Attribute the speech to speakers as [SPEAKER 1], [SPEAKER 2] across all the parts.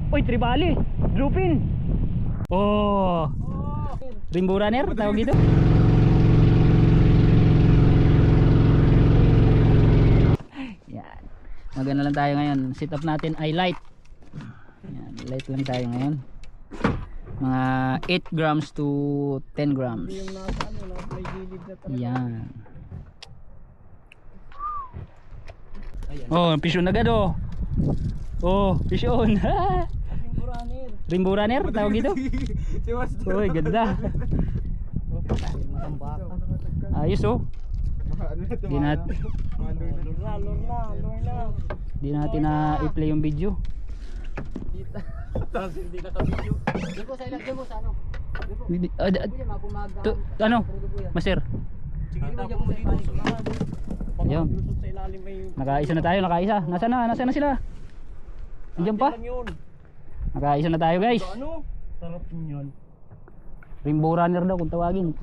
[SPEAKER 1] Uy, tribali. Bluefin. Oh. Rainbow runner tawag dito. Yan. Magana lang tayo ngayon. Sit up natin ay light. Yan, light lang tayo ngayon. Mga 8 grams to 10 grams. Yan. Oh, fish on agad oh. Oh, fish on. Rainbow runner tawag dito. Uy, ganda. Ayos oh. Di natin na i-play yung video.
[SPEAKER 2] Hindi na ka-video. Di ko sa ilagay mo sa ano.
[SPEAKER 1] Ano? Master. Ayun. Nakaisa na tayo, nakaisa. Nasaan na sila? Andiyan pa? Nakaisa na tayo guys.
[SPEAKER 2] Ano? Sarap yun.
[SPEAKER 1] Rainbow runner daw kung tawagin.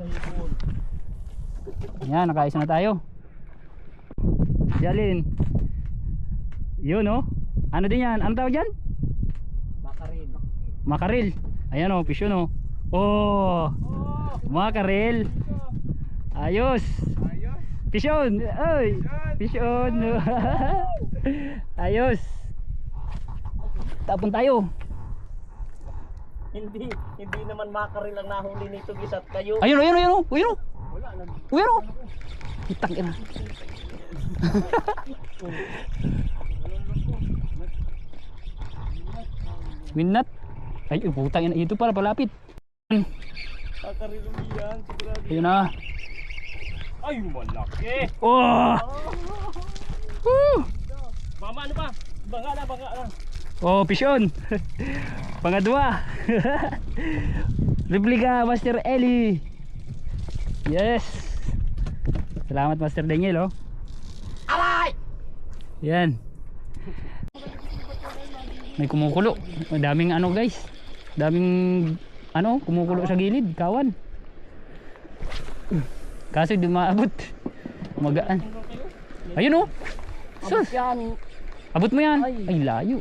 [SPEAKER 1] Yan, nakaisa na tayo. Jalin. Yun oh. Ano din yan? Ano tawag yan?
[SPEAKER 2] Makaril.
[SPEAKER 1] Makaril. Ayan oh, fish yun oh. Oh. Makaril. Ayos. Fish on. Ay. Fish on. Ayos. Tapon tayo.
[SPEAKER 2] Hindi naman makaril ang nahuli nito gisat kayo.
[SPEAKER 1] Ayun.
[SPEAKER 2] Wala na.
[SPEAKER 1] Uyro. Itak ina. Winat. Ay, putang ina, ito pala palapit.
[SPEAKER 2] Makaril yan, sigurado.
[SPEAKER 1] Ayun na.
[SPEAKER 2] Ay, malaki.
[SPEAKER 1] Oh!
[SPEAKER 2] Mama, ano pa? Banga na.
[SPEAKER 1] Oh, pisyon. Pangadwa. Replika Master Eli. Yes. Salamat Master Daniel oh.
[SPEAKER 2] Aray!
[SPEAKER 1] Yan. May kumukulo. Daming ano guys. Daming ano, kumukulo sa gilid, kawan. Kaso di maabot. Magaan. Ayun oh. Sus. Abot mo yan. Ay layo.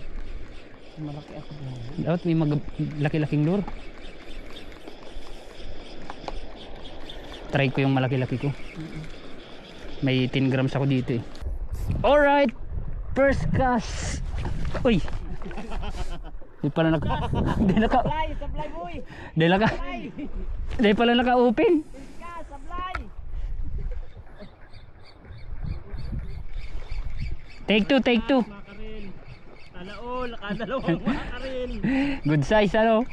[SPEAKER 2] Malaki ako.
[SPEAKER 1] Dapat may laki-laking lure. Try ko yung malaki-laki ko. May 10 grams ako dito eh. Alright. First cast. Uy. Di pala
[SPEAKER 2] Sablay boy.
[SPEAKER 1] Di pala naka-open.
[SPEAKER 2] Sablay.
[SPEAKER 1] Take two.
[SPEAKER 2] Makaril. Alaol, nakadalawang makaril.
[SPEAKER 1] Good size ano.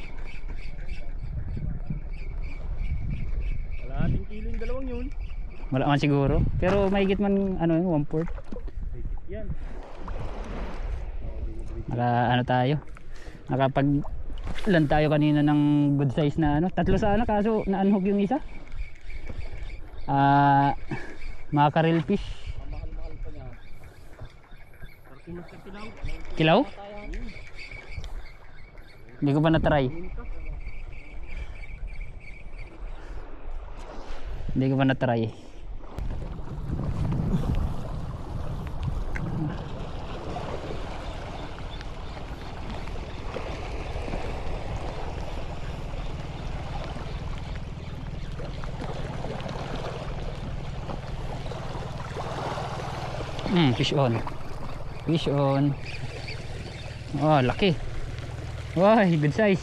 [SPEAKER 2] Kalahating kilo yung dalawang yun.
[SPEAKER 1] Wala man siguro. Pero mahigit man ano yung 1/4.
[SPEAKER 2] Yan.
[SPEAKER 1] Ano tayo. Nakapag lan tayo kanina ng good size na ano. Tatlo sana kaso na-unhook yung isa. Mackerel fish.
[SPEAKER 2] Mahal pa niya. 30
[SPEAKER 1] Kilaw? Hindi ko pa na-try. Hindi ko pa na-try. Fish on. Oh, laki. Wow, good size.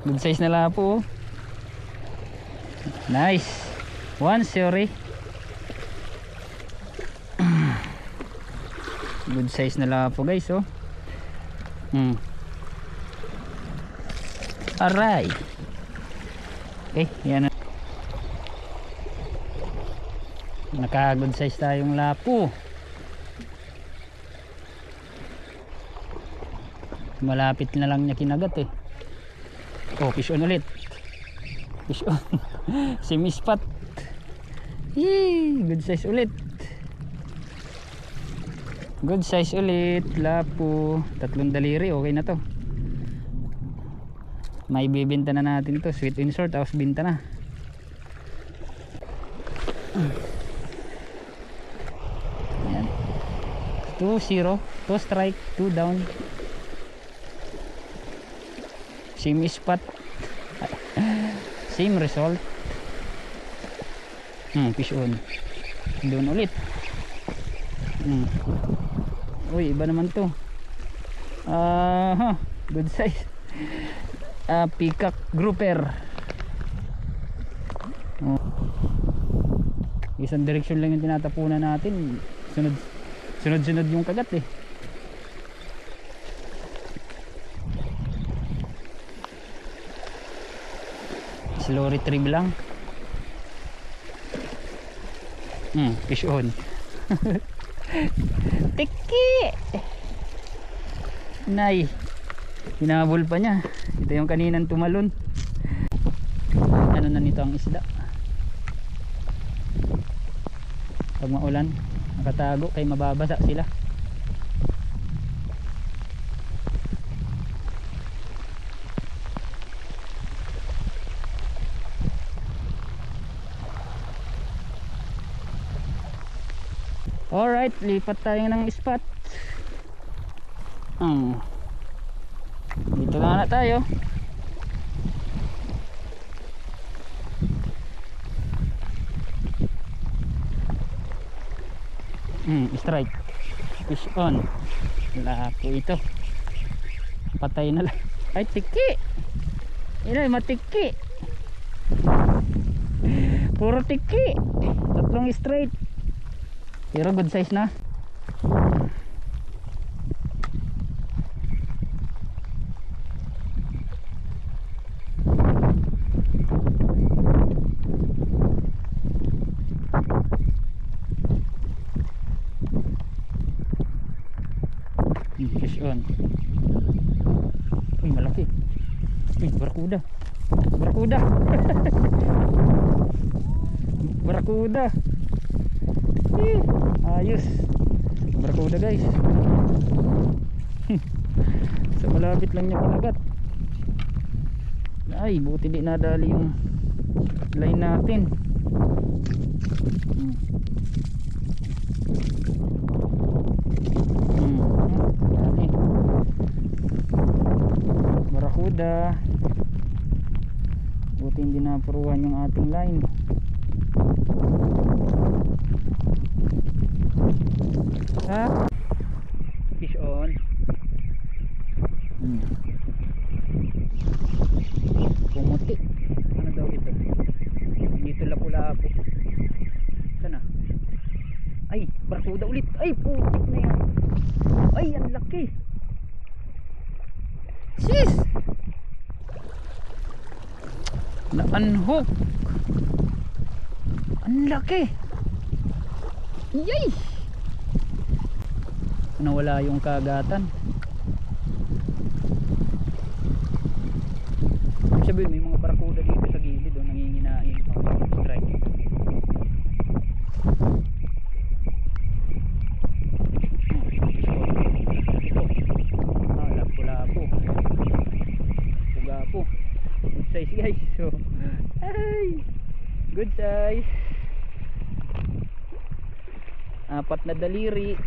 [SPEAKER 1] Good size na lapo. Nice. One, sorry. Good size na lapo guys oh. Aray. Okay, yan na. Naka good size tayong lapo. Malapit na lang niya kinagat eh. Oh, fish on ulit. Fish on. Si Miss Pat. Good size ulit. Good size ulit. Lapo. 3 daliri. Okay na to. May bibenta na natin to. Sweet insert. Tapos binta na. Ayan. 2-0. 2 strike. 2 down. Same spot. Same result. Fish on. Doon ulit. Uy, iba naman to. Good size. Peacock grouper. Isang direksyon lang yung tinatapunan natin. Sunod-sunod yung kagat eh. Slow retrieve lang. Fish on. Tiki! Nay, hinabol pa niya. Ito yung kaninang tumalon. Ano na nito ang isda? Pag maulan, nakatago kay mababasa sila. Alright, lipat tayo ng spot. Dito na tayo. Strike. Fish on. Lako ito. Patay na lang. Ay, tiki. Inay, matiki. Puro tiki. Tatlong straight. Pero good size na. Fish on. Uy, malaki. Uy, barakuda. Barakuda. Barakuda. Ayos. Barakuda guys. Sa malapit lang niya panagat. Ay, buti di nadali yung line natin. Barakuda. Buti hindi napuruhan yung ating line. Fish on. Pumuti. Ano daw ito? Dito lapu-lapu. Sana? Ay, barakuda ulit. Ay, putik na yan. Ay, ang laki. Sis! Na-unhook. Ang laki. Yay! Nawala yung kagatan. Ibig sabihin may mga barakuda dito sa gilid o nanginginain pang strike. Ito lapu-lapu. Pugapo. Good size guys. So, ay, good size. Apat na daliri.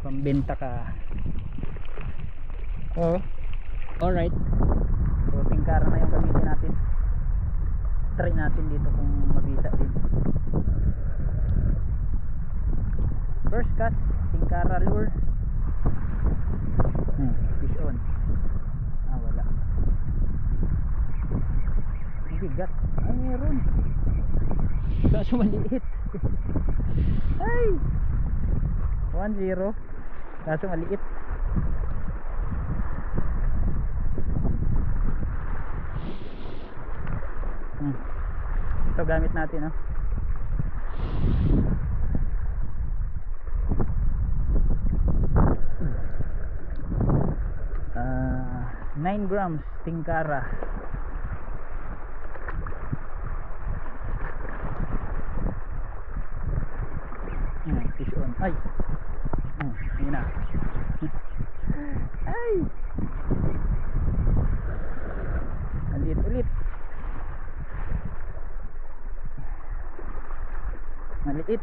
[SPEAKER 1] Pambenta ka. Alright. So tingkara na yung gamitin natin. Try natin dito kung mabisa din. First cast, tingkara lure. Fish on. Wala. Ang bigat. Ay, meron. Kaso maliit. Ay, 1-0. Kaso maliit. Ito gamit natin, 9 grams tingkara. Fish on. Ay, yun na. Ay, ulit. Maliit.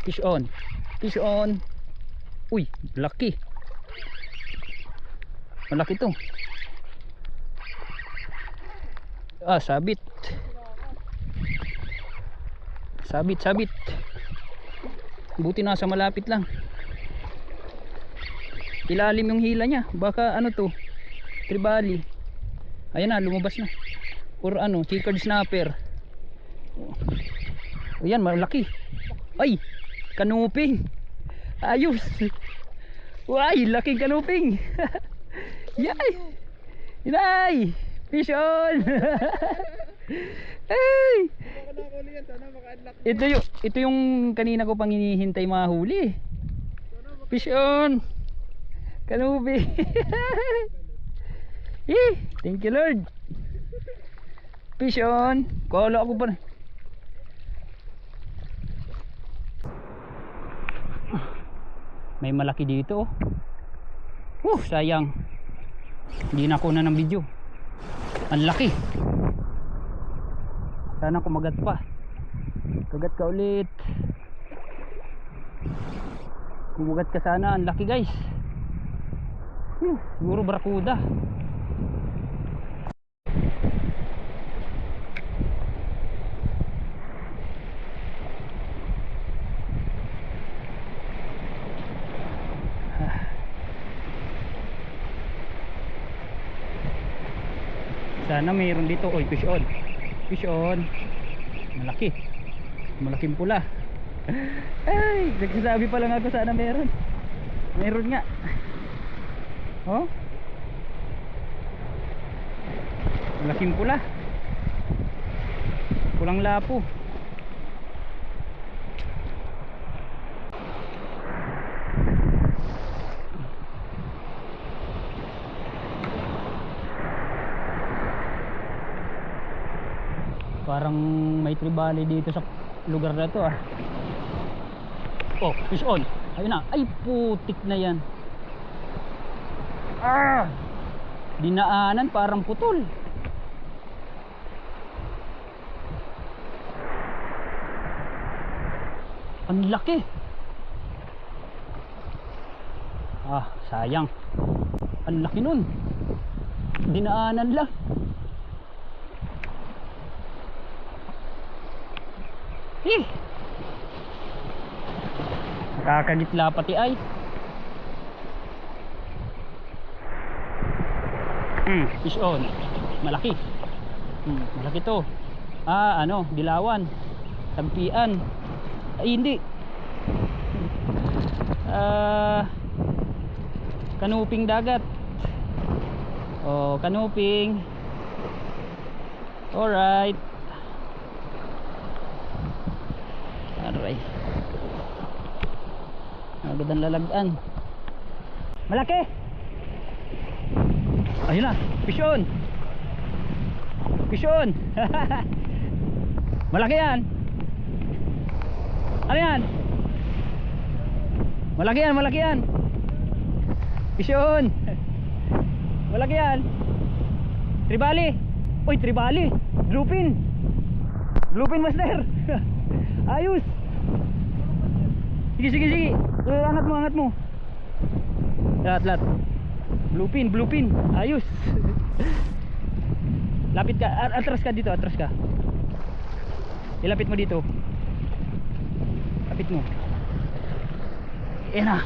[SPEAKER 1] Fish on. Fish on. Uy, laki. Malaki to. Ah, sabit. Sabit. Buti nasa malapit lang. Ilalim yung hila niya. Baka ano to? Tribali. Ayan na, lumabas na. Or ano, checkered snapper. Ayan, malaki. Ay, kanuping. Ayos. Uy, laking kanuping. Yay. Yay. Fish on. Hey. Ito yung kanina ko pang hinihintay mahuli. Fish on. Kanuping. Thank you Lord. Fish on. Kala ako pa. May malaki dito. Sayang. Hindi na ako na ng video. Ang laki. Sana kumagat pa. Kagat ka ulit. Kumagat ka sana. Ang laki guys. Siguro barakuda. Sana mayroon dito. Oy, fish on. Fish on. Malaki. Malaking pula. Ay, nagsasabi pa lang ako sana mayroon. Mayroon nga. Oh. Malaking pula. Pulang lapo. Parang may tribali dito sa lugar na to ah. Oh, fish on. Ayun na. Ay, putik na yan. Dinaanan parang putol. Ang laki. Sayang. Ang laki nun. Dinaanan lang. Kakagitla pati ay. Fish on. Malaki. Malaki to. Ano, dilawan. Tampian. Ay, hindi. Kanuping dagat. Oh, kanuping. Alright. Aray. Agad ang lalagaan. Malaki. Ayun na, fish on. Fish on. Malaki yan. Ano yan? Malaki yan, malaki yan. Fish on. Malaki yan. Tribali. Uy, tribali. Bluefin. Bluefin master. Ayos. Sige. Angat mo. Lahat. Bluefin. Ayos. Lapit ka. Atras ka dito, atras ka. Ilapit mo dito. Lapit mo. Na.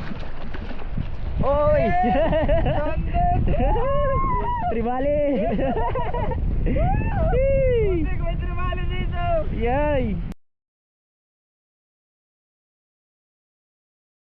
[SPEAKER 1] Oy. Tribali. May tribali dito. Yay.